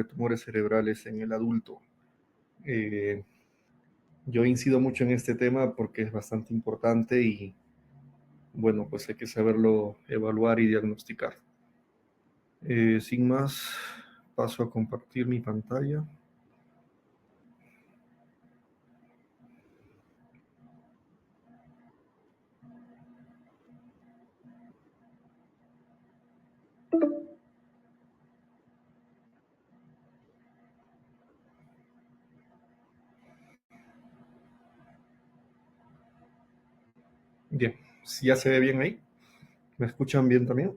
tumores cerebrales en el adulto. Yo incido mucho en este tema porque es bastante importante y, bueno, pues hay que saberlo evaluar y diagnosticar. Sin más, paso a compartir mi pantalla. Bien, si ya se ve bien ahí. ¿Me escuchan bien también?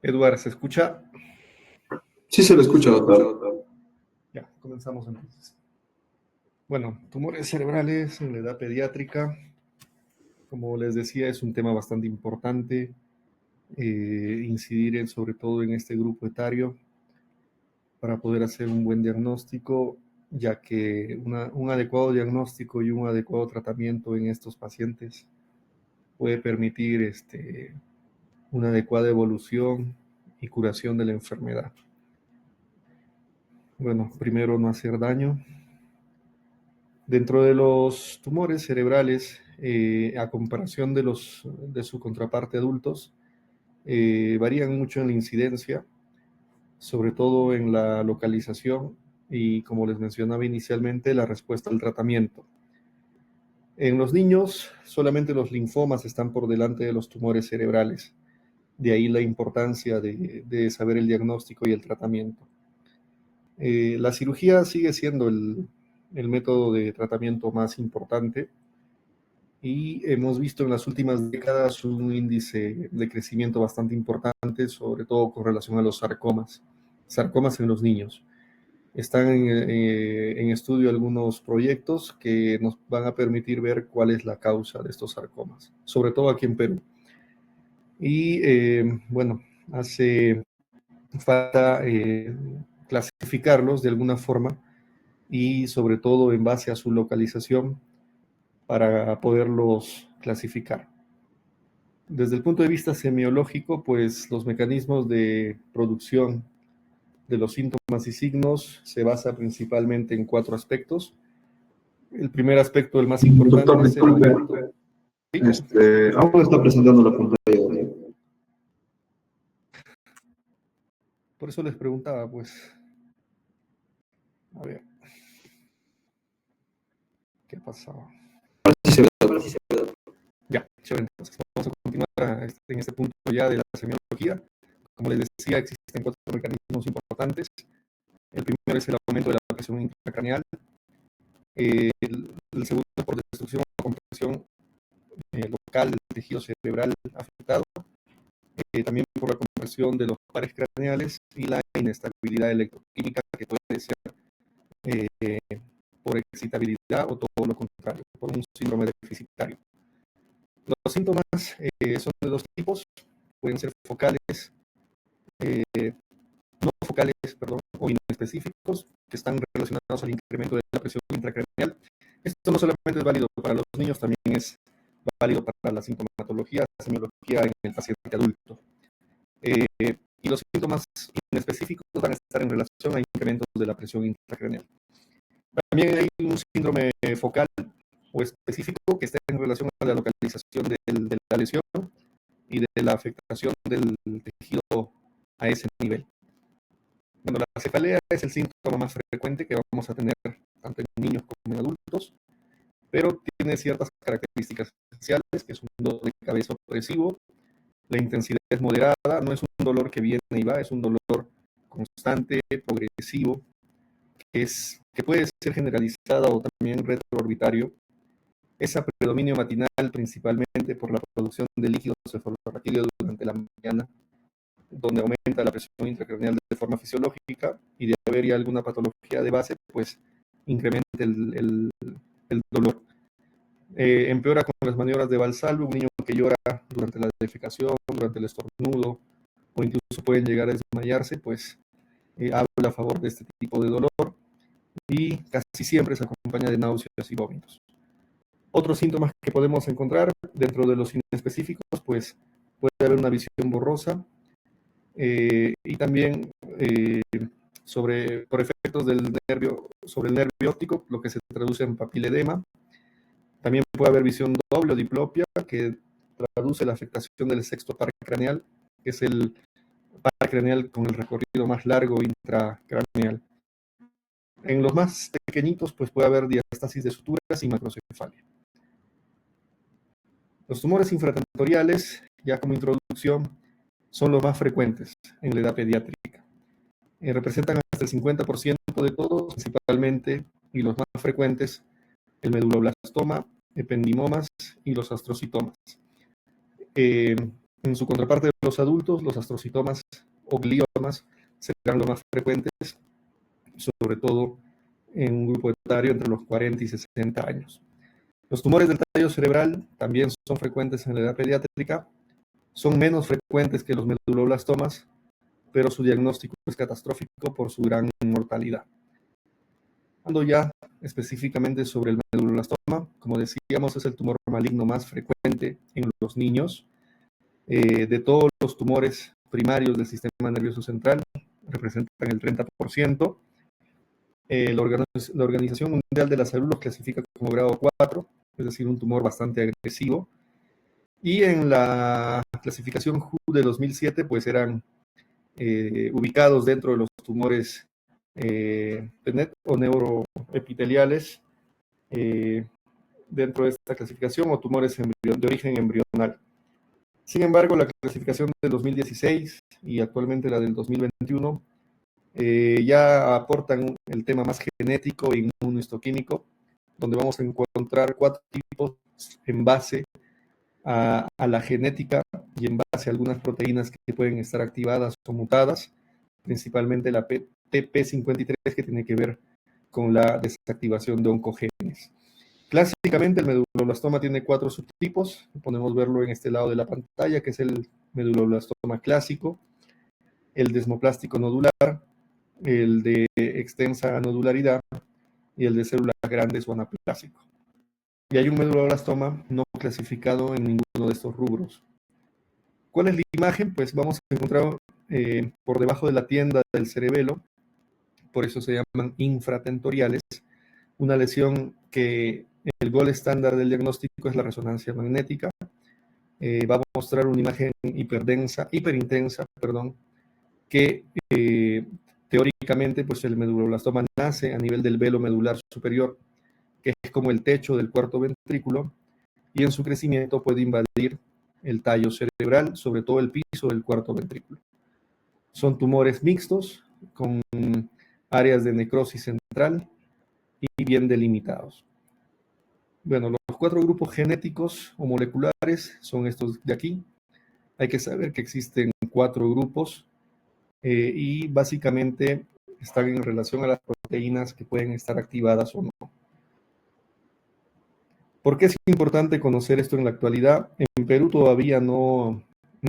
Eduardo, ¿se escucha? Sí, se lo escucha, doctor. Ya, comenzamos entonces. Bueno, tumores cerebrales en la edad pediátrica, como les decía, es un tema bastante importante, incidir sobre todo en este grupo etario para poder hacer un buen diagnóstico, ya que un adecuado diagnóstico y un adecuado tratamiento en estos pacientes puede permitir una adecuada evolución y curación de la enfermedad. Bueno, primero no hacer daño. Dentro de los tumores cerebrales, a comparación de su contraparte adultos, varían mucho en la incidencia, sobre todo en la localización y, como les mencionaba inicialmente, la respuesta al tratamiento. En los niños, solamente los linfomas están por delante de los tumores cerebrales. De ahí la importancia de saber el diagnóstico y el tratamiento. La cirugía sigue siendo el método de tratamiento más importante y hemos visto en las últimas décadas un índice de crecimiento bastante importante, sobre todo con relación a los sarcomas en los niños. Están en estudio algunos proyectos que nos van a permitir ver cuál es la causa de estos sarcomas, sobre todo aquí en Perú. Y bueno, hace falta clasificarlos de alguna forma y sobre todo en base a su localización para poderlos clasificar. Desde el punto de vista semiológico, pues los mecanismos de producción de los síntomas y signos se basa principalmente en 4 aspectos. El primer aspecto, el más importante, Doctor, es el disculpe. aumento. ¿Sí? Aún está presentando la pantalla. Por eso les preguntaba, pues, a ver, ¿qué pasaba? Ahora sí se ve. Ya, chévere, entonces vamos a continuar en este punto ya de la semiología. Como les decía, existen 4 mecanismos importantes. El primero es el aumento de la presión intracraneal. El segundo por destrucción o compresión local del tejido cerebral afectado. También por la compresión de los pares craneales y la inestabilidad electroquímica, que puede ser eh, por excitabilidad o todo lo contrario, por un síndrome deficitario. Los síntomas son de 2 tipos, pueden ser focales, no focales, perdón, o inespecíficos, que están relacionados al incremento de la presión intracraneal. Esto no solamente es válido para los niños, también es válido para la sintomatología, la semiología en el paciente adulto. Y los síntomas inespecíficos van a estar en relación a incrementos de la presión intracraneal. También hay un síndrome focal o específico que está en relación a la localización de la lesión y de la afectación del tejido a ese nivel. Bueno, la cefalea es el síntoma más frecuente que vamos a tener tanto en niños como en adultos, pero tiene ciertas características esenciales, que es un dolor de cabeza opresivo, la intensidad es moderada, no es un dolor que viene y va, es un dolor constante, progresivo, que puede ser generalizado o también retroorbitario. Es a predominio matinal principalmente por la producción de líquido cefalorraquídeo durante la mañana, donde aumenta la presión intracraneal de forma fisiológica, y de haber ya alguna patología de base, pues incrementa el dolor. Empeora con las maniobras de Valsalva, un niño que llora durante la defecación, durante el estornudo, o incluso pueden llegar a desmayarse, pues habla a favor de este tipo de dolor, y casi siempre se acompaña de náuseas y vómitos. Otros síntomas que podemos encontrar dentro de los inespecíficos, pues puede haber una visión borrosa y también por efectos del nervio, sobre el nervio óptico, lo que se traduce en papiledema. También puede haber visión doble o diplopia, que traduce la afectación del sexto par craneal, que es el par craneal con el recorrido más largo intracraneal. En los más pequeñitos, pues puede haber diastasis de suturas y macrocefalia. Los tumores infratentoriales, ya como introducción, son los más frecuentes en la edad pediátrica. Representan hasta el 50% de todos, principalmente, y los más frecuentes, el meduloblastoma, ependimomas y los astrocitomas. En su contraparte de los adultos, los astrocitomas o gliomas serán los más frecuentes, sobre todo en un grupo etario entre los 40 y 60 años. Los tumores del tallo cerebral también son frecuentes en la edad pediátrica, son menos frecuentes que los meduloblastomas, pero su diagnóstico es catastrófico por su gran mortalidad. Hablando ya específicamente sobre el medulloblastoma, como decíamos, es el tumor maligno más frecuente en los niños. De todos los tumores primarios del sistema nervioso central, representan el 30%. La Organización Mundial de la Salud los clasifica como grado 4, es decir, un tumor bastante agresivo. Y en la clasificación WHO de 2007, pues eran ubicados dentro de los tumores PENET o neuroepiteliales dentro de esta clasificación o tumores de origen embrional. Sin embargo, la clasificación del 2016 y actualmente la del 2021 ya aportan el tema más genético e inmunohistoquímico, donde vamos a encontrar 4 tipos en base a la genética y en base a algunas proteínas que pueden estar activadas o mutadas, principalmente la TP53, que tiene que ver con la desactivación de oncogenes. Clásicamente el medulloblastoma tiene 4 subtipos, podemos verlo en este lado de la pantalla, que es el medulloblastoma clásico, el desmoplástico nodular, el de extensa nodularidad y el de células grandes o anaplásico. Y hay un medulloblastoma no clasificado en ninguno de estos rubros. ¿Cuál es la imagen? Pues vamos a encontrar por debajo de la tienda del cerebelo, por eso se llaman infratentoriales, una lesión que el gold estándar del diagnóstico es la resonancia magnética. Va a mostrar una imagen hiperintensa, que teóricamente pues el medulloblastoma nace a nivel del velo medular superior, que es como el techo del cuarto ventrículo, y en su crecimiento puede invadir el tallo cerebral, sobre todo el piso del cuarto ventrículo. Son tumores mixtos, con áreas de necrosis central y bien delimitados. Bueno, los 4 grupos genéticos o moleculares son estos de aquí. Hay que saber que existen 4 grupos y básicamente están en relación a las proteínas que pueden estar activadas o no. ¿Por qué es importante conocer esto en la actualidad? En Perú todavía no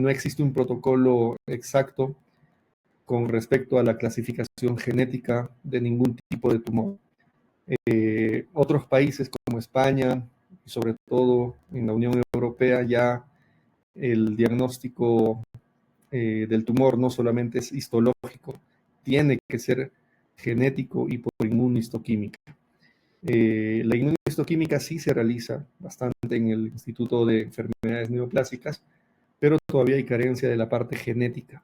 existe un protocolo exacto con respecto a la clasificación genética de ningún tipo de tumor. Otros países como España, y sobre todo en la Unión Europea, ya el diagnóstico del tumor no solamente es histológico, tiene que ser genético y por inmunohistoquímica. La inmunohistoquímica sí se realiza bastante en el Instituto de Enfermedades Neoplásicas, pero todavía hay carencia de la parte genética.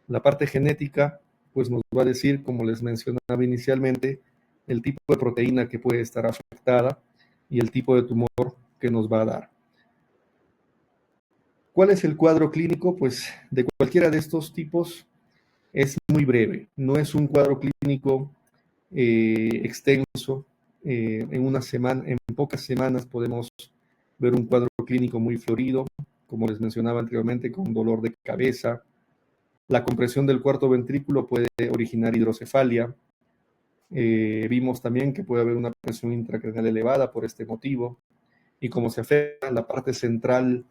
La parte genética pues nos va a decir, como les mencionaba inicialmente, el tipo de proteína que puede estar afectada y el tipo de tumor que nos va a dar. ¿Cuál es el cuadro clínico? Pues de cualquiera de estos tipos es muy breve, no es un cuadro clínico extenso. En pocas semanas podemos ver un cuadro clínico muy florido, como les mencionaba anteriormente, con dolor de cabeza. La compresión del cuarto ventrículo puede originar hidrocefalia. Vimos también que puede haber una presión intracraneal elevada por este motivo. Y como se afecta la parte central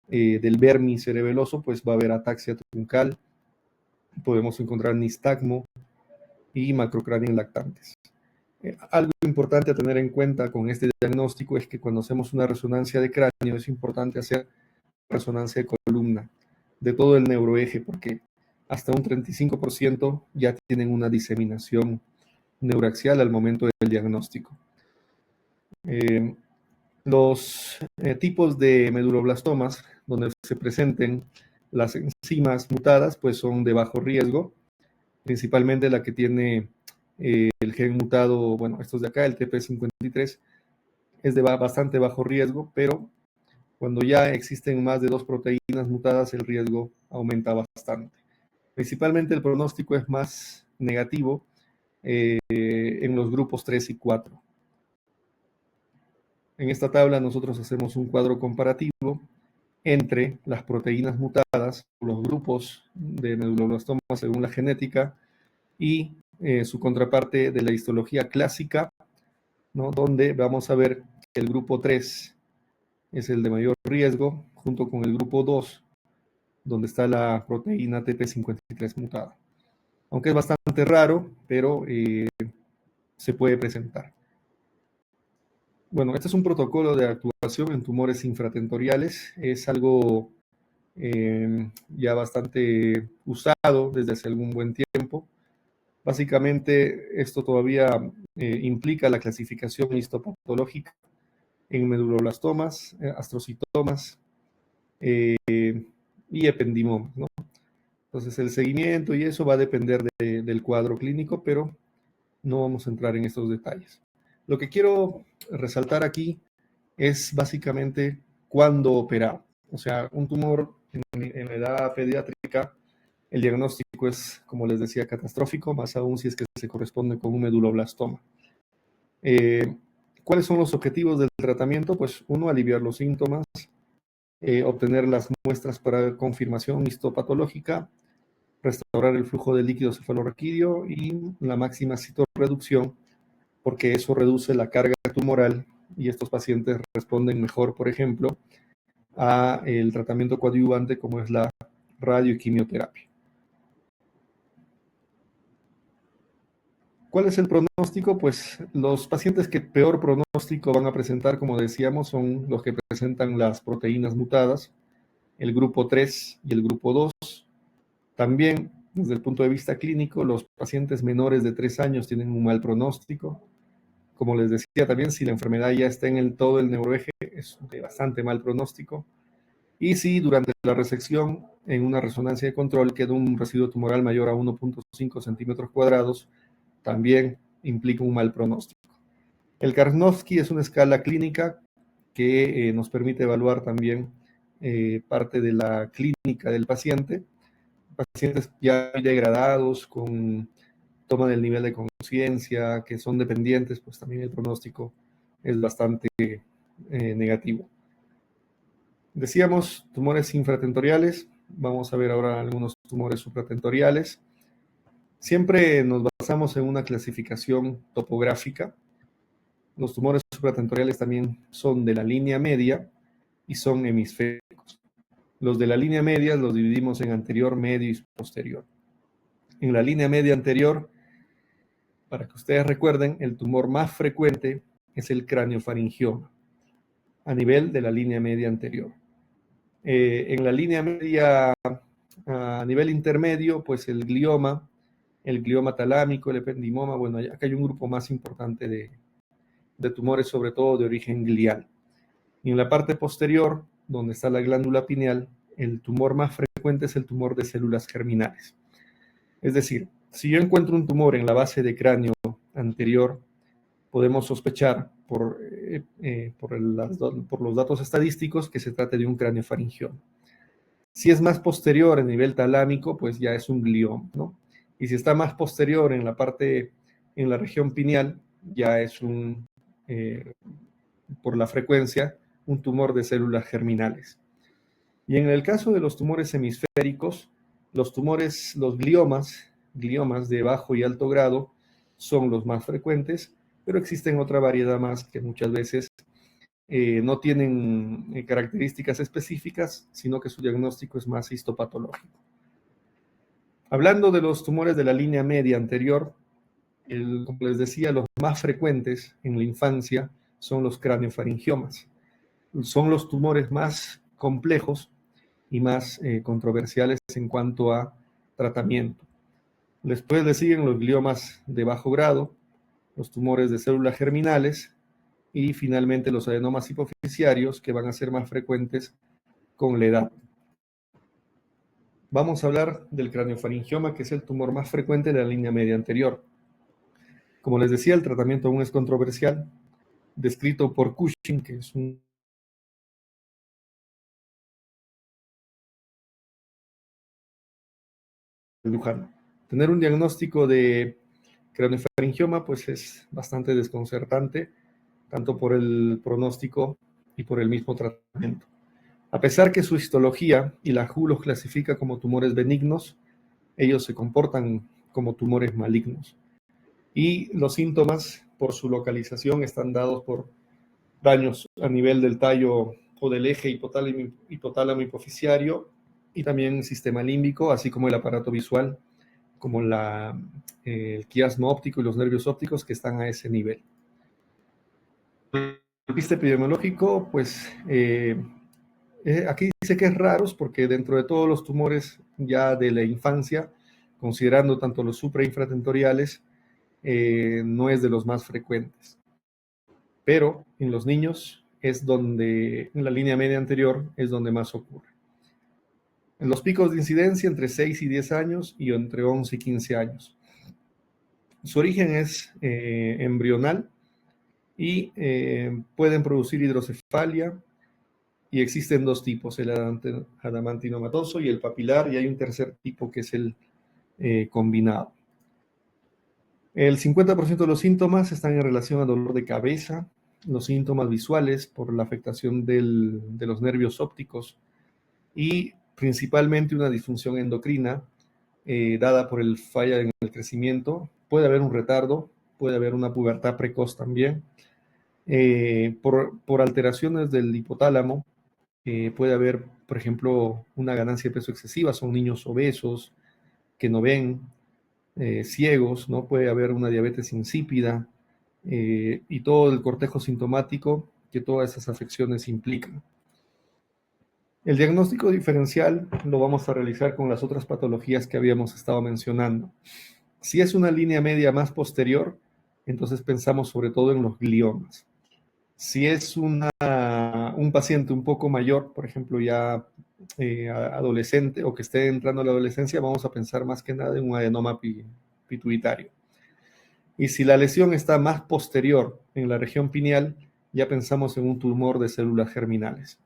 del vermis cerebeloso, pues va a haber ataxia truncal. Podemos encontrar nistagmo y macrocráneo lactantes. Algo importante a tener en cuenta con este diagnóstico es que cuando hacemos una resonancia de cráneo es importante hacer resonancia de columna de todo el neuroeje, porque hasta un 35% ya tienen una diseminación neuraxial al momento del diagnóstico. Los tipos de meduloblastomas donde se presenten las enzimas mutadas pues son de bajo riesgo, principalmente la que tiene el gen mutado, bueno, estos de acá, el TP53, es de bastante bajo riesgo, pero cuando ya existen más de 2 proteínas mutadas, el riesgo aumenta bastante. Principalmente el pronóstico es más negativo en los grupos 3 y 4. En esta tabla nosotros hacemos un cuadro comparativo entre las proteínas mutadas, los grupos de meduloblastomas según la genética y su contraparte de la histología clásica, ¿no? Donde vamos a ver que el grupo 3 es el de mayor riesgo, junto con el grupo 2, donde está la proteína TP53 mutada. Aunque es bastante raro, pero se puede presentar. Bueno, este es un protocolo de actuación en tumores infratentoriales. Es algo ya bastante usado desde hace algún buen tiempo. Básicamente, esto todavía implica la clasificación histopatológica en meduloblastomas, astrocitomas y ependimomas, ¿no? Entonces, el seguimiento y eso va a depender del cuadro clínico, pero no vamos a entrar en estos detalles. Lo que quiero resaltar aquí es básicamente cuándo operar. O sea, un tumor en la edad pediátrica, el diagnóstico es, como les decía, catastrófico, más aún si es que se corresponde con un meduloblastoma. ¿Cuáles son los objetivos del tratamiento? Pues uno, aliviar los síntomas, obtener las muestras para confirmación histopatológica, restaurar el flujo de líquido cefalorraquídeo y la máxima citorreducción, porque eso reduce la carga tumoral y estos pacientes responden mejor, por ejemplo, a el tratamiento coadyuvante como es la radioquimioterapia. ¿Cuál es el pronóstico? Pues los pacientes que peor pronóstico van a presentar, como decíamos, son los que presentan las proteínas mutadas, el grupo 3 y el grupo 2. También, desde el punto de vista clínico, los pacientes menores de 3 años tienen un mal pronóstico. Como les decía también, si la enfermedad ya está en todo el neuroeje, es de bastante mal pronóstico. Y si durante la resección, en una resonancia de control, queda un residuo tumoral mayor a 1.5 centímetros cuadrados, también implica un mal pronóstico. El Karnofsky es una escala clínica que nos permite evaluar también parte de la clínica del paciente. Pacientes ya degradados, con toma del nivel de conciencia, que son dependientes, pues también el pronóstico es bastante negativo. Decíamos tumores infratentoriales, vamos a ver ahora algunos tumores supratentoriales. Siempre nos basamos en una clasificación topográfica. Los tumores supratentoriales también son de la línea media y son hemisféricos. Los de la línea media los dividimos en anterior, medio y posterior. En la línea media anterior, para que ustedes recuerden, el tumor más frecuente es el craniofaringioma, a nivel de la línea media anterior. En la línea media, a nivel intermedio, pues el glioma talámico, el ependimoma, bueno, acá hay un grupo más importante de tumores, sobre todo de origen glial. Y en la parte posterior, donde está la glándula pineal, el tumor más frecuente es el tumor de células germinales. Es decir, si yo encuentro un tumor en la base de cráneo anterior, podemos sospechar por los datos estadísticos que se trate de un craniofaringioma. Si es más posterior a nivel talámico, pues ya es un glioma, ¿no? Y si está más posterior en la región pineal, ya es por la frecuencia, un tumor de células germinales. Y en el caso de los tumores hemisféricos, los gliomas de bajo y alto grado, son los más frecuentes, pero existen otra variedad más que muchas veces no tienen características específicas, sino que su diagnóstico es más histopatológico. Hablando de los tumores de la línea media anterior, Como les decía, los más frecuentes en la infancia son los craneofaringiomas. Son los tumores más complejos y más controversiales en cuanto a tratamiento. Después le siguen los gliomas de bajo grado, los tumores de células germinales y finalmente los adenomas hipoficiarios, que van a ser más frecuentes con la edad. Vamos a hablar del craneofaringioma, que es el tumor más frecuente de la línea media anterior. Como les decía, el tratamiento aún es controversial, descrito por Cushing, que es un cirujano. Tener un diagnóstico de craneofaringioma pues es bastante desconcertante, tanto por el pronóstico y por el mismo tratamiento. A pesar que su histología y la WHO los clasifica como tumores benignos, ellos se comportan como tumores malignos. Y los síntomas, por su localización, están dados por daños a nivel del tallo o del eje hipotálamo hipoficiario y también el sistema límbico, así como el aparato visual, como el quiasmo óptico y los nervios ópticos que están a ese nivel. El piste epidemiológico, pues aquí dice que es raros porque dentro de todos los tumores ya de la infancia, considerando tanto los supra e infratentoriales, no es de los más frecuentes. Pero en los niños es donde, en la línea media anterior, es donde más ocurre. En los picos de incidencia entre 6 y 10 años y entre 11 y 15 años. Su origen es embrional y pueden producir hidrocefalia, y existen dos tipos, el adamantinomatoso y el papilar, y hay un tercer tipo que es el combinado. El 50% de los síntomas están en relación a dolor de cabeza, los síntomas visuales por la afectación de los nervios ópticos y principalmente una disfunción endocrina dada por el falla en el crecimiento. Puede haber un retardo, puede haber una pubertad precoz también. Por alteraciones del hipotálamo, puede haber, por ejemplo, una ganancia de peso excesiva, son niños obesos que no ven, ciegos, ¿no? Puede haber una diabetes insípida y todo el cortejo sintomático que todas esas afecciones implican. El diagnóstico diferencial lo vamos a realizar con las otras patologías que habíamos estado mencionando. Si es una línea media más posterior, entonces pensamos sobre todo en los gliomas. Si es un paciente un poco mayor, por ejemplo, ya adolescente o que esté entrando a la adolescencia, vamos a pensar más que nada en un adenoma pituitario. Y si la lesión está más posterior en la región pineal, ya pensamos en un tumor de células germinales.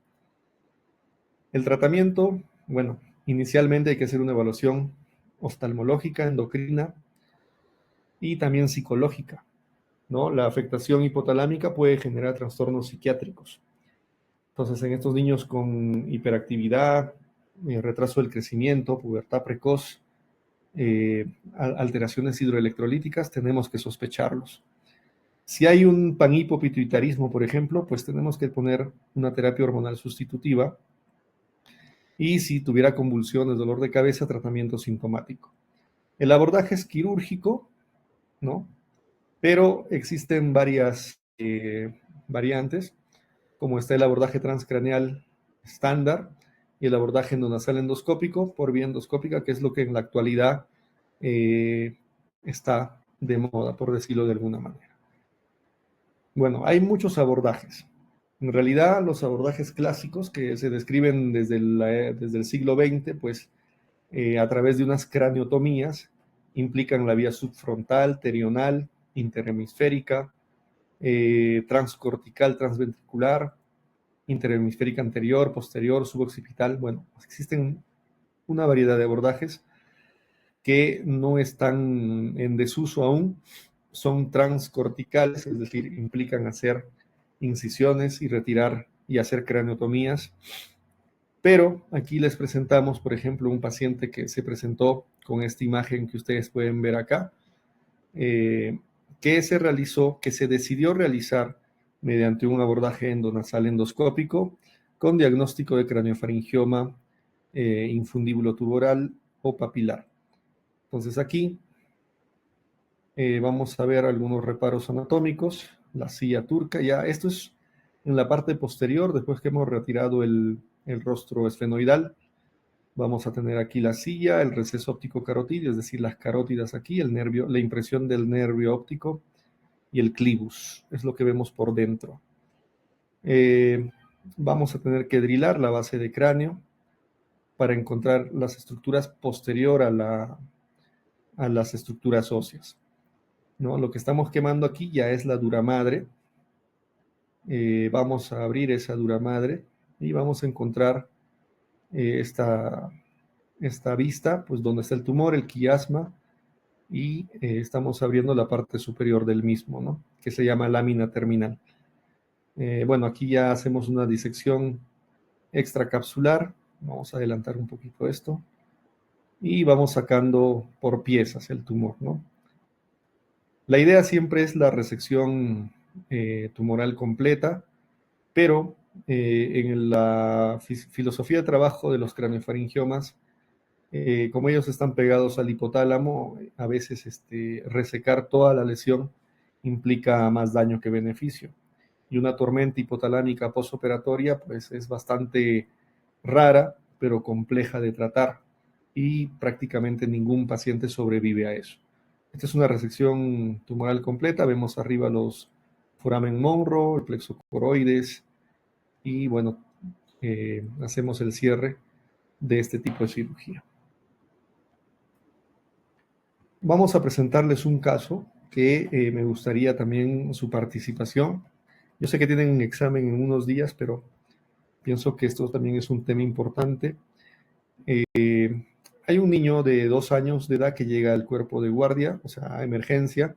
El tratamiento, bueno, inicialmente hay que hacer una evaluación oftalmológica, endocrina y también psicológica, ¿no? La afectación hipotalámica puede generar trastornos psiquiátricos. Entonces, en estos niños con hiperactividad, retraso del crecimiento, pubertad precoz, alteraciones hidroelectrolíticas, tenemos que sospecharlos. Si hay un panhipopituitarismo, por ejemplo, pues tenemos que poner una terapia hormonal sustitutiva. Y si tuviera convulsiones, dolor de cabeza, tratamiento sintomático. El abordaje es quirúrgico, ¿no? Pero existen varias variantes, como está el abordaje transcraneal estándar y el abordaje endonasal endoscópico por vía endoscópica, que es lo que en la actualidad está de moda, por decirlo de alguna manera. Bueno, hay muchos abordajes. En realidad, los abordajes clásicos que se describen desde el siglo XX, pues a través de unas craniotomías, implican la vía subfrontal, terional, interhemisférica, transcortical, transventricular, interhemisférica anterior, posterior, suboccipital. Bueno, existen una variedad de abordajes que no están en desuso aún, son transcorticales, es decir, implican hacer incisiones y retirar y hacer craniotomías. Pero aquí les presentamos, por ejemplo, un paciente que se presentó con esta imagen que ustedes pueden ver acá, que se decidió realizar mediante un abordaje endonasal endoscópico con diagnóstico de craniofaringioma infundíbulo tumoral o papilar. Entonces aquí Vamos a ver algunos reparos anatómicos, la silla turca, ya esto es en la parte posterior, después que hemos retirado el rostro esfenoidal. Vamos a tener aquí la silla, el receso óptico carotídeo, es decir, las carótidas aquí, el nervio, la impresión del nervio óptico y el clivus, es lo que vemos por dentro. Vamos a tener que drilar la base de cráneo para encontrar las estructuras posterior a las estructuras óseas, ¿no? Lo que estamos quemando aquí ya es la dura madre. Vamos a abrir esa dura madre y vamos a encontrar esta vista, pues donde está el tumor, el quiasma, y estamos abriendo la parte superior del mismo, ¿no? Que se llama lámina terminal. Bueno, aquí ya hacemos una disección extracapsular. Vamos a adelantar un poquito esto. Y vamos sacando por piezas el tumor, ¿no? La idea siempre es la resección tumoral completa, pero en la filosofía de trabajo de los craniofaringiomas, como ellos están pegados al hipotálamo, a veces resecar toda la lesión implica más daño que beneficio. Y una tormenta hipotalámica postoperatoria pues es bastante rara, pero compleja de tratar, y prácticamente ningún paciente sobrevive a eso. Esta es una resección tumoral completa. Vemos arriba los foramen Monro, el plexo coroides, y bueno, hacemos el cierre de este tipo de cirugía. Vamos a presentarles un caso que me gustaría también su participación. Yo sé que tienen un examen en unos días, pero pienso que esto también es un tema importante. Hay un niño de 2 años de edad que llega al cuerpo de guardia, o sea, a emergencia,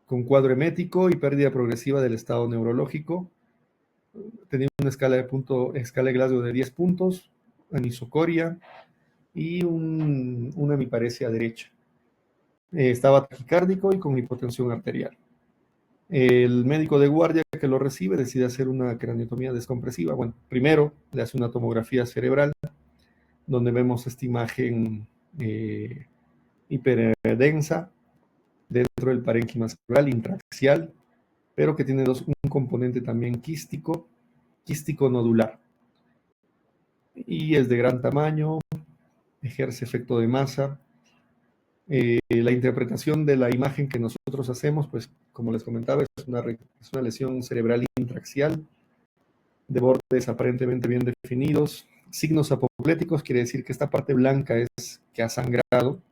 con cuadro emético y pérdida progresiva del estado neurológico. Tenía una escala de Glasgow de 10 puntos, anisocoria y una hemiparesia derecha. Estaba taquicárdico y con hipotensión arterial. El médico de guardia que lo recibe decide hacer una craniotomía descompresiva. Bueno, primero le hace una tomografía cerebral, donde vemos esta imagen hiperdensa dentro del parénquima cerebral intraaxial, pero que tiene un componente también quístico nodular. Y es de gran tamaño, ejerce efecto de masa. La interpretación de la imagen que nosotros hacemos, pues como les comentaba, es una lesión cerebral intraaxial, de bordes aparentemente bien definidos. Signos apopléticos quiere decir que esta parte blanca es que ha sangrado,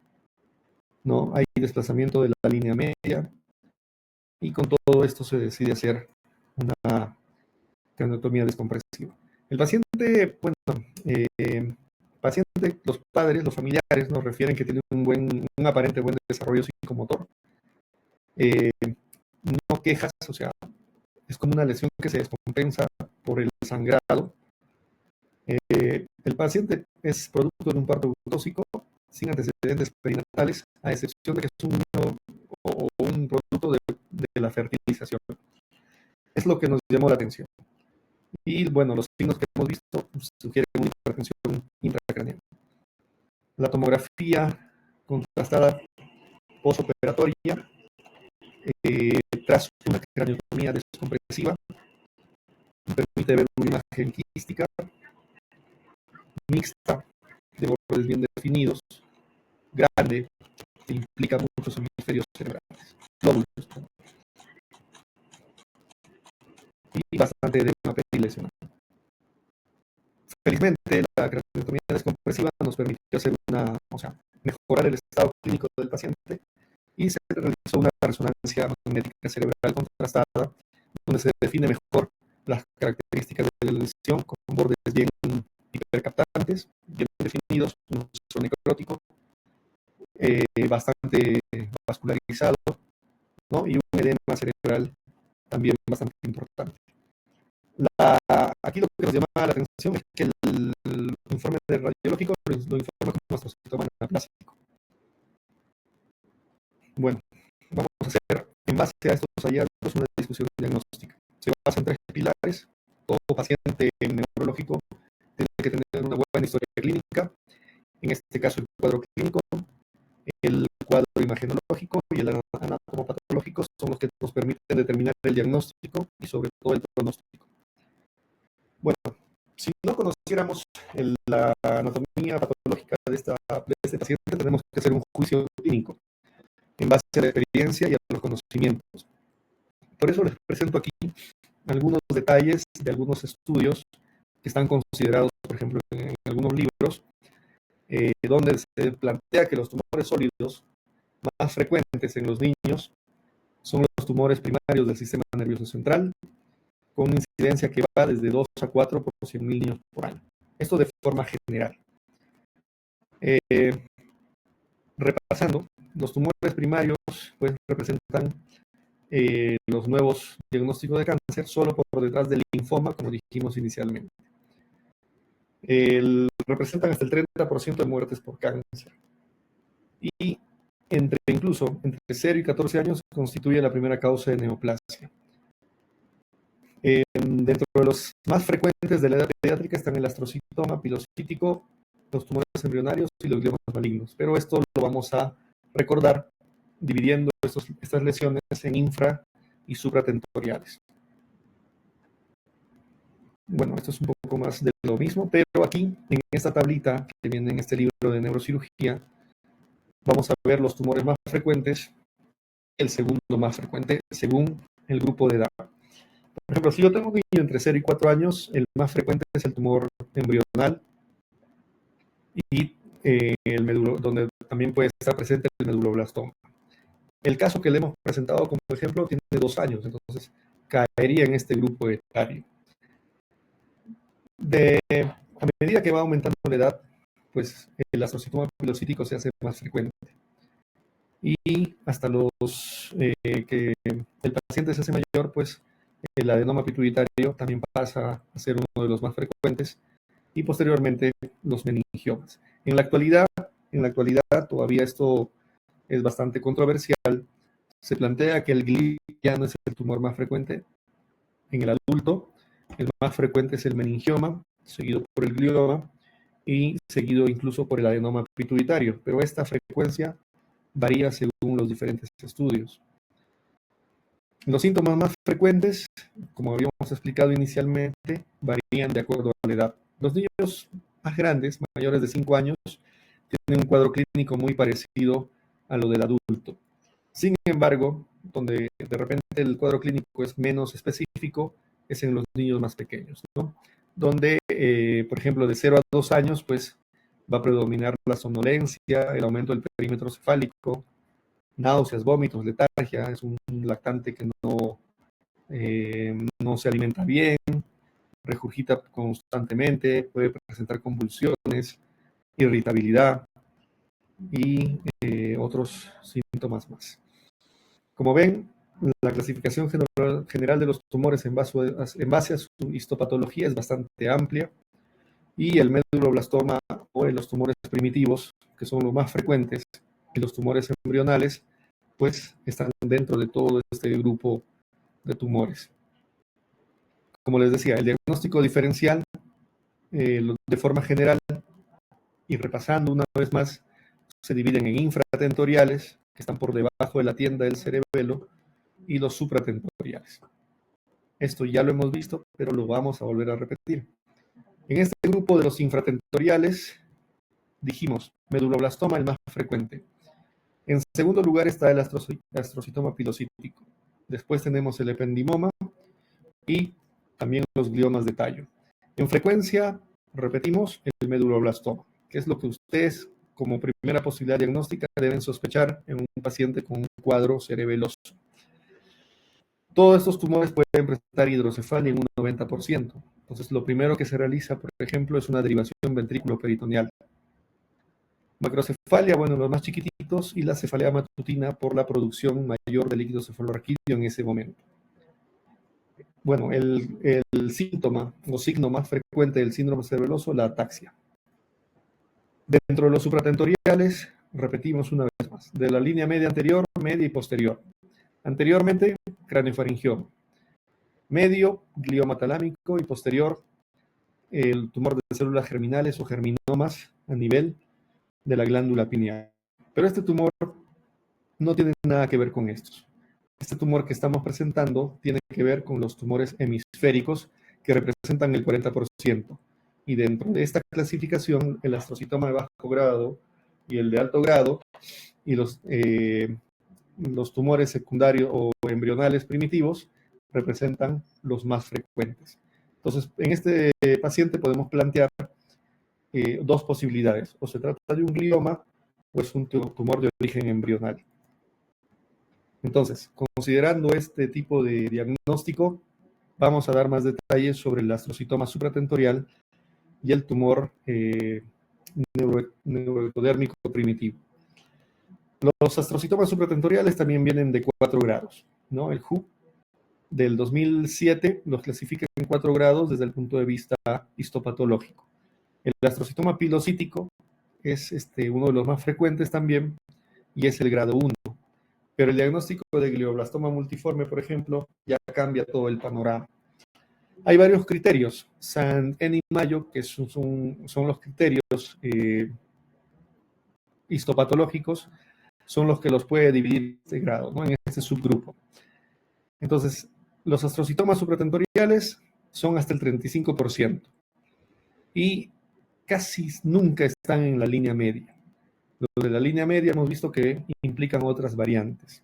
¿no? Hay desplazamiento de la línea media, y con todo esto se decide hacer una craniotomía descompresiva. El paciente, bueno, los padres, los familiares nos refieren que tiene un aparente buen desarrollo psicomotor. No quejas, o sea, es como una lesión que se descompensa por el sangrado. El paciente es producto de un parto tóxico sin antecedentes perinatales, a excepción de que es un producto de la fertilización. Es lo que nos llamó la atención. Y bueno, los signos que hemos visto sugieren una hipertensión intracraneal. La tomografía contrastada postoperatoria tras una craniotomía descompresiva permite ver una imagen quística mixta de bordes bien definidos, grande, que implica muchos hemisferios cerebrales, lóbulos, y bastante de una perilesional. Felizmente, la craniotomía descompresiva nos permitió mejorar el estado clínico del paciente, y se realizó una resonancia magnética cerebral contrastada, donde se define mejor las características de la lesión con bordes bien hipercaptantes, bien definidos, un centro necrótico, bastante vascularizado, ¿no? Y un edema cerebral también bastante importante. Aquí lo que nos llama la atención es que el informe radiológico lo informa como astrocitoma anaplásico. Bueno, vamos a hacer, en base a estos hallazgos, una discusión diagnóstica. Se basa en 3 pilares. Todo paciente neurológico tiene que tener una buena historia clínica, en este caso el cuadro clínico, el cuadro imagenológico y el anatomopatológico son los que nos permiten determinar el diagnóstico y sobre todo el pronóstico. Bueno, si no conociéramos la anatomía patológica de este paciente, tenemos que hacer un juicio clínico en base a la experiencia y a los conocimientos. Por eso les presento aquí algunos detalles de algunos estudios que están considerados, por ejemplo, en algunos libros, donde se plantea que los tumores sólidos más frecuentes en los niños son los tumores primarios del sistema nervioso central, con incidencia que va desde 2 a 4 por 100.000 niños por año. Esto de forma general. Repasando, los tumores primarios pues, representan los nuevos diagnósticos de cáncer solo por detrás del linfoma, como dijimos inicialmente. Representan hasta el 30% de muertes por cáncer. Y incluso entre 0 y 14 años constituye la primera causa de neoplasia. Dentro de los más frecuentes de la edad pediátrica están el astrocitoma pilocítico, los tumores embrionarios y los gliomas malignos. Pero esto lo vamos a recordar dividiendo estas lesiones en infra y supratentoriales. Bueno, esto es un poco más de lo mismo, pero aquí, en esta tablita que viene en este libro de neurocirugía, vamos a ver los tumores más frecuentes, el segundo más frecuente según el grupo de edad. Por ejemplo, si yo tengo un niño entre 0 y 4 años, el más frecuente es el tumor embrional y donde también puede estar presente el meduloblastoma. El caso que le hemos presentado como ejemplo tiene 2 años, entonces caería en este grupo etario. A medida que va aumentando la edad, pues el astrocitoma pilocítico se hace más frecuente. Y hasta que el paciente se hace mayor, pues el adenoma pituitario también pasa a ser uno de los más frecuentes y posteriormente los meningiomas. En la actualidad todavía esto es bastante controversial. Se plantea que el GLI ya no es el tumor más frecuente en el adulto. El más frecuente es el meningioma, seguido por el glioma y seguido incluso por el adenoma pituitario, pero esta frecuencia varía según los diferentes estudios. Los síntomas más frecuentes, como habíamos explicado inicialmente, varían de acuerdo a la edad. Los niños más grandes, mayores de 5 años, tienen un cuadro clínico muy parecido a lo del adulto. Sin embargo, donde de repente el cuadro clínico es menos específico, es en los niños más pequeños, ¿no? Donde, por ejemplo, de 0 a 2 años, pues va a predominar la somnolencia, el aumento del perímetro cefálico, náuseas, vómitos, letargia, es un lactante que no se alimenta bien, regurgita constantemente, puede presentar convulsiones, irritabilidad y otros síntomas más. Como ven, la clasificación general de los tumores en base a su histopatología es bastante amplia y el meduloblastoma o los tumores primitivos, que son los más frecuentes, y los tumores embrionales, pues están dentro de todo este grupo de tumores. Como les decía, el diagnóstico diferencial, de forma general, y repasando una vez más, se dividen en infratentoriales, que están por debajo de la tienda del cerebelo, y los supratentoriales. Esto ya lo hemos visto, pero lo vamos a volver a repetir. En este grupo de los infratentoriales, dijimos, meduloblastoma el más frecuente. En segundo lugar está el astrocitoma pilocítico. Después tenemos el ependimoma y también los gliomas de tallo. En frecuencia, repetimos, el meduloblastoma, que es lo que ustedes, como primera posibilidad diagnóstica, deben sospechar en un paciente con un cuadro cerebeloso. Todos estos tumores pueden presentar hidrocefalia en un 90%. Entonces, lo primero que se realiza, por ejemplo, es una derivación ventrículo-peritoneal. Macrocefalia, bueno, los más chiquititos, y la cefalea matutina por la producción mayor de líquido cefalorraquídeo en ese momento. Bueno, el síntoma o signo más frecuente del síndrome cerebeloso, la ataxia. Dentro de los supratentoriales, repetimos una vez más, de la línea media anterior, media y posterior. Anteriormente, craneofaringioma. Medio, glioma talámico, y posterior, el tumor de células germinales o germinomas a nivel de la glándula pineal. Pero este tumor no tienen nada que ver con estos. Este tumor que estamos presentando tiene que ver con los tumores hemisféricos, que representan el 40%. Y dentro de esta clasificación, el astrocitoma de bajo grado y el de alto grado, y los tumores secundarios o embrionales primitivos, representan los más frecuentes. Entonces, en este paciente podemos plantear dos posibilidades: o se trata de un glioma o es un tumor de origen embrional. Entonces, considerando este tipo de diagnóstico, vamos a dar más detalles sobre el astrocitoma supratentorial y el tumor neuroectodérmico primitivo. Los astrocitomas supratentoriales también vienen de 4 grados, ¿no? El WHO del 2007 los clasifica en 4 grados desde el punto de vista histopatológico. El astrocitoma pilocítico es uno de los más frecuentes también y es el grado 1. Pero el diagnóstico de glioblastoma multiforme, por ejemplo, ya cambia todo el panorama. Hay varios criterios, San-N y Mayo, que son los criterios histopatológicos, son los que los puede dividir este grado, ¿no? En este subgrupo. Entonces, los astrocitomas supratentoriales son hasta el 35% y casi nunca están en la línea media. Los de la línea media hemos visto que implican otras variantes.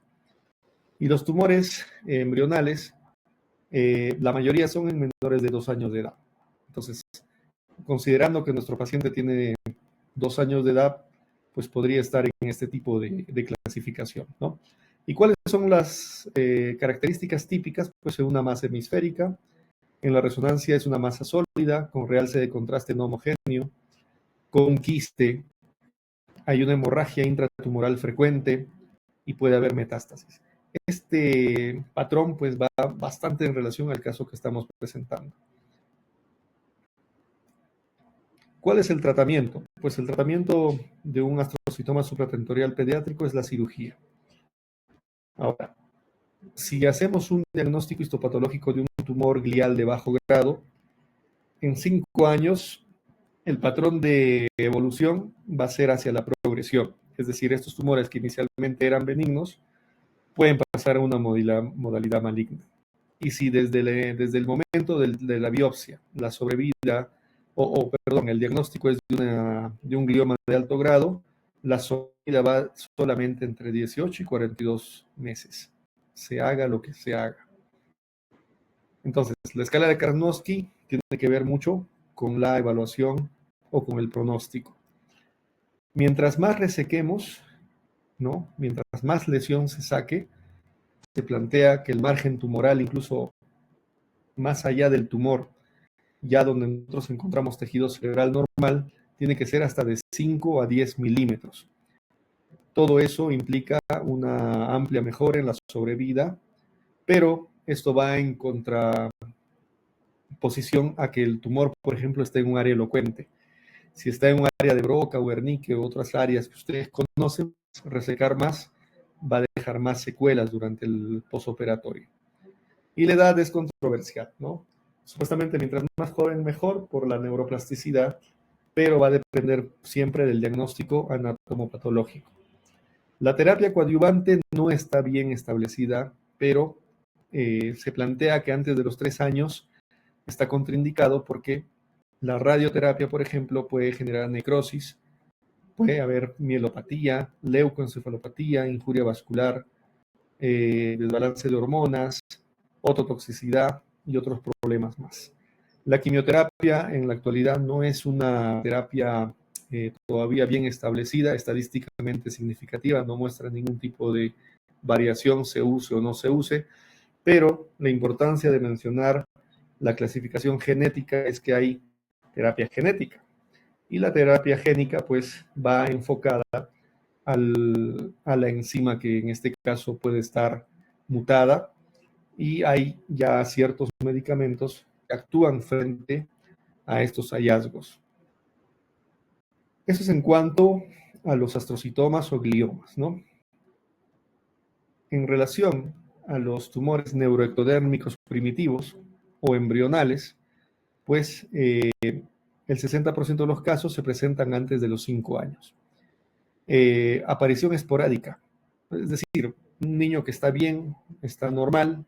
Y los tumores embrionales, la mayoría son en menores de 2 años de edad. Entonces, considerando que nuestro paciente tiene 2 años de edad, pues podría estar en este tipo de clasificación, ¿no? ¿Y cuáles son las características típicas? Pues una masa hemisférica, en la resonancia es una masa sólida, con realce de contraste no homogéneo, con quiste, hay una hemorragia intratumoral frecuente y puede haber metástasis. Este patrón pues va bastante en relación al caso que estamos presentando. ¿Cuál es el tratamiento? Pues el tratamiento de un astrocitoma supratentorial pediátrico es la cirugía. Ahora, si hacemos un diagnóstico histopatológico de un tumor glial de bajo grado, en 5 años el patrón de evolución va a ser hacia la progresión. Es decir, estos tumores que inicialmente eran benignos pueden pasar a una modalidad maligna. Y si desde el momento de la biopsia, la sobrevida, el diagnóstico es de un glioma de alto grado, la sobrevida va solamente entre 18 y 42 meses. Se haga lo que se haga. Entonces, la escala de Karnofsky tiene que ver mucho con la evaluación o con el pronóstico. Mientras más resequemos, ¿no? Mientras más lesión se saque, se plantea que el margen tumoral, incluso más allá del tumor, ya donde nosotros encontramos tejido cerebral normal, tiene que ser hasta de 5 a 10 milímetros. Todo eso implica una amplia mejora en la sobrevida, pero esto va en contraposición a que el tumor, por ejemplo, esté en un área elocuente. Si está en un área de Broca o Wernicke o otras áreas que ustedes conocen, resecar más va a dejar más secuelas durante el posoperatorio. Y la edad es controversial, ¿no? Supuestamente mientras más joven mejor por la neuroplasticidad, pero va a depender siempre del diagnóstico anatomopatológico. La terapia coadyuvante no está bien establecida, pero se plantea que antes de los 3 años está contraindicado porque la radioterapia, por ejemplo, puede generar necrosis, puede haber mielopatía, leucoencefalopatía, injuria vascular, desbalance de hormonas, ototoxicidad y otros problemas más. La quimioterapia en la actualidad no es una terapia todavía bien establecida, estadísticamente significativa, no muestra ningún tipo de variación, se use o no se use, pero la importancia de mencionar la clasificación genética es que hay terapia genética y la terapia génica pues va enfocada a la enzima que en este caso puede estar mutada y hay ya ciertos medicamentos que actúan frente a estos hallazgos. Eso es en cuanto a los astrocitomas o gliomas, ¿no? En relación a los tumores neuroectodérmicos primitivos o embrionales, pues el 60% de los casos se presentan antes de los 5 años. Aparición esporádica. Es decir, un niño que está bien, está normal,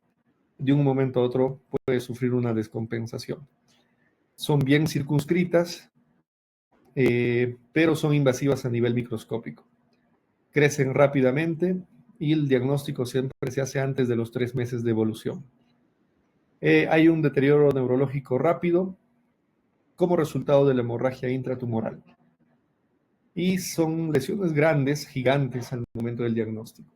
de un momento a otro puede sufrir una descompensación. Son bien circunscritas, pero son invasivas a nivel microscópico. Crecen rápidamente y el diagnóstico siempre se hace antes de los 3 meses de evolución. Hay un deterioro neurológico rápido como resultado de la hemorragia intratumoral. Y son lesiones grandes, gigantes al momento del diagnóstico.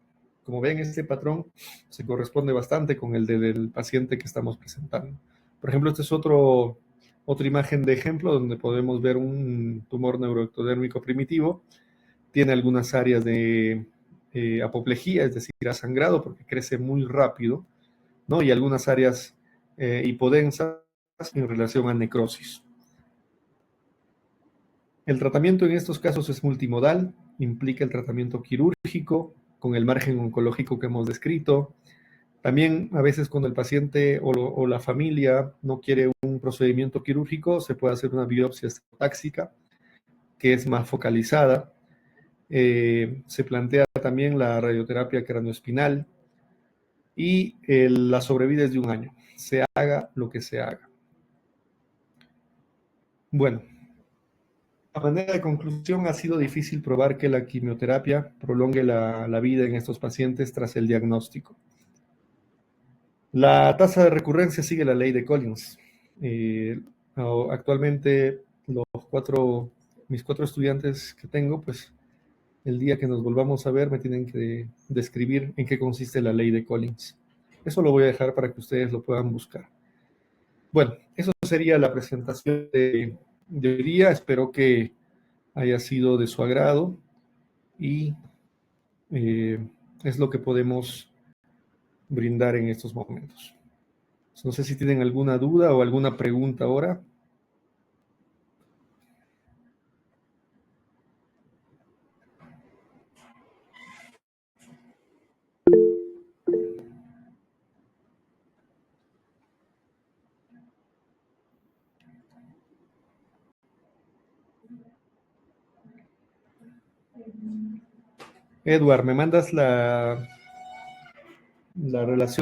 Como ven, este patrón se corresponde bastante con el del paciente que estamos presentando. Por ejemplo, este es otra imagen de ejemplo donde podemos ver un tumor neuroectodérmico primitivo. Tiene algunas áreas de apoplejía, es decir, ha sangrado porque crece muy rápido, ¿no? Y algunas áreas hipodensas en relación a necrosis. El tratamiento en estos casos es multimodal, implica el tratamiento quirúrgico con el margen oncológico que hemos descrito. También a veces cuando el paciente o la familia no quiere un procedimiento quirúrgico, se puede hacer una biopsia táxica, que es más focalizada. Se plantea también la radioterapia craneoespinal y la sobrevida es de 1 año, se haga lo que se haga. Bueno, a manera de conclusión, ha sido difícil probar que la quimioterapia prolongue la vida en estos pacientes tras el diagnóstico. La tasa de recurrencia sigue la ley de Collins. Actualmente mis 4 estudiantes que tengo, pues el día que nos volvamos a ver me tienen que describir en qué consiste la ley de Collins. Eso lo voy a dejar para que ustedes lo puedan buscar. Bueno, eso sería la presentación de hoy día. Espero que haya sido de su agrado y es lo que podemos brindar en estos momentos. No sé si tienen alguna duda o alguna pregunta ahora. Edward, ¿me mandas la relación